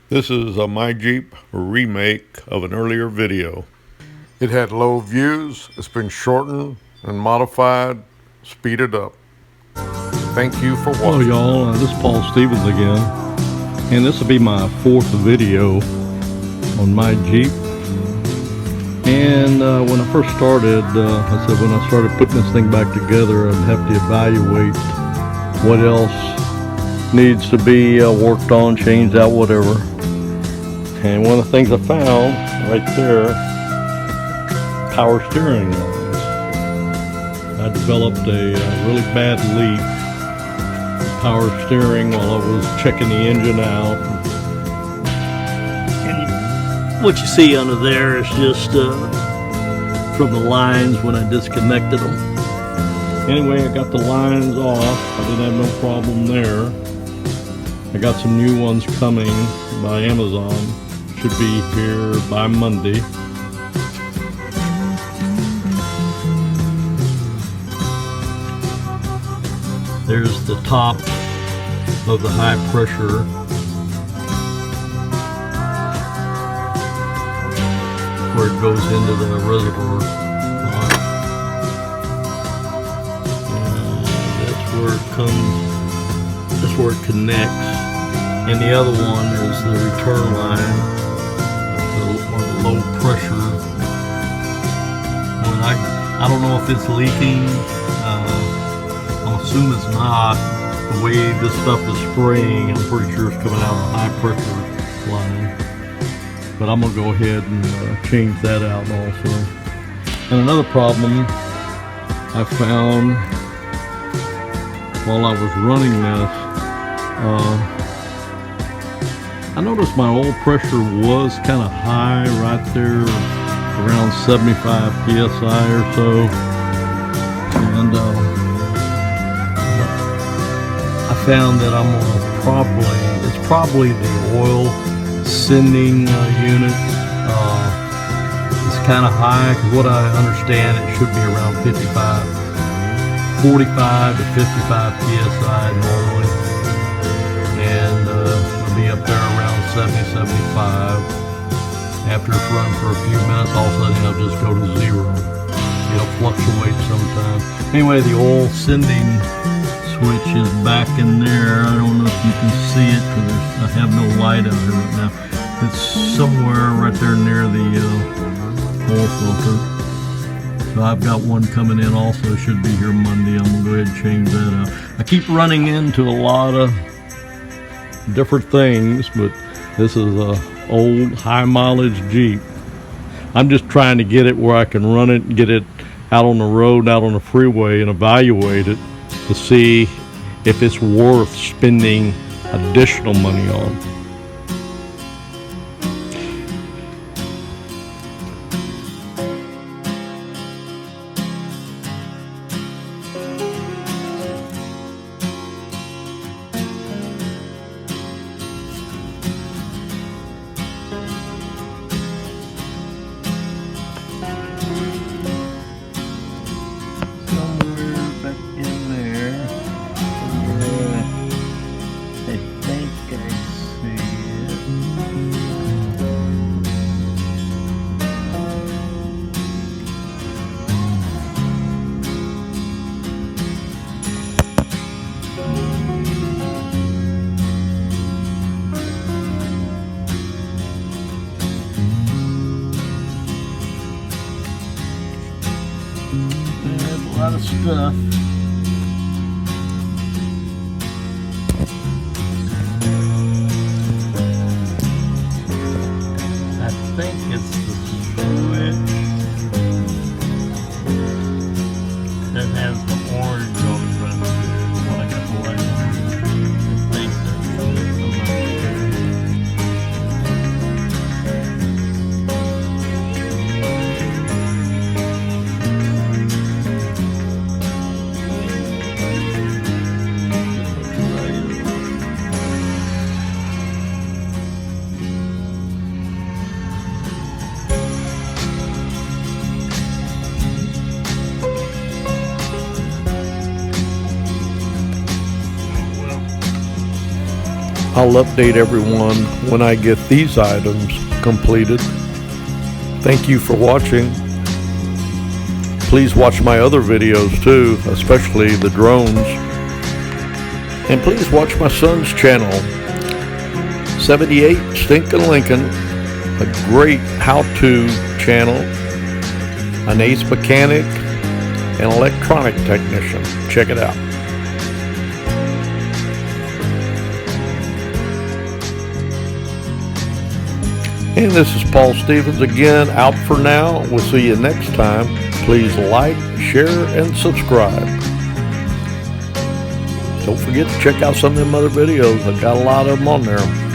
This is a My Jeep remake of an earlier video. It had low views, it's been shortened and modified, speeded up. Thank you for Hello watching. y'all, this is Paul Stevens again, and this will be my fourth video on my Jeep. And when I first started, I said when I started putting this thing back together, I'd have to evaluate what else needs to be worked on, changed out, whatever. And one of the things I found right there, power steering lines. I developed a really bad leak in power steering while I was checking the engine out. And what you see under there is just from the lines when I disconnected them. Anyway, I got the lines off. I didn't have no problem there. I got some new ones coming by Amazon. Should be here by Monday. There's the top of the high pressure. Where it goes into the reservoir. And that's where it comes, that's where it connects. And the other one is the return line. Low pressure. Well, I don't know if it's leaking. I'll assume it's not. The way this stuff is spraying, I'm pretty sure it's coming out of the high pressure line. But I'm gonna go ahead and change that out also. And another problem I found while I was running this, I noticed my oil pressure was kind of high right there, around 75 psi or so, and I found that I'm gonna it's probably the oil sending unit. It's kind of high, because what I understand, it should be around 45 to 55 psi normally, and be up there around 70-75. After it's run for a few minutes, all of a sudden it'll just go to zero. It'll fluctuate sometimes. Anyway, the oil sending switch is back in there. I don't know if you can see it because I have no light out here right now. It's somewhere right there near the oil filter. So I've got one coming in also. It should be here Monday. I'm gonna go ahead and change that out. I keep running into a lot of different things, but this is a old high mileage Jeep. I'm just trying to get it where I can run it and get it out on the road, out on the freeway, and evaluate it to see if it's worth spending additional money on. A lot of stuff. I think it's the switch that has the orange on it right there. The one I got the light on. I think that's it. I'm not sure. I'll update everyone when I get these items completed. Thank you for watching. Please watch my other videos too, especially the drones. And please watch my son's channel, 78 Stinkin' Lincoln, a great how-to channel, an ace mechanic, and electronic technician. Check it out. And this is Paul Stevens again, out for now. We'll see you next time. Please like, share, and subscribe. Don't forget to check out some of them other videos. I've got a lot of them on there.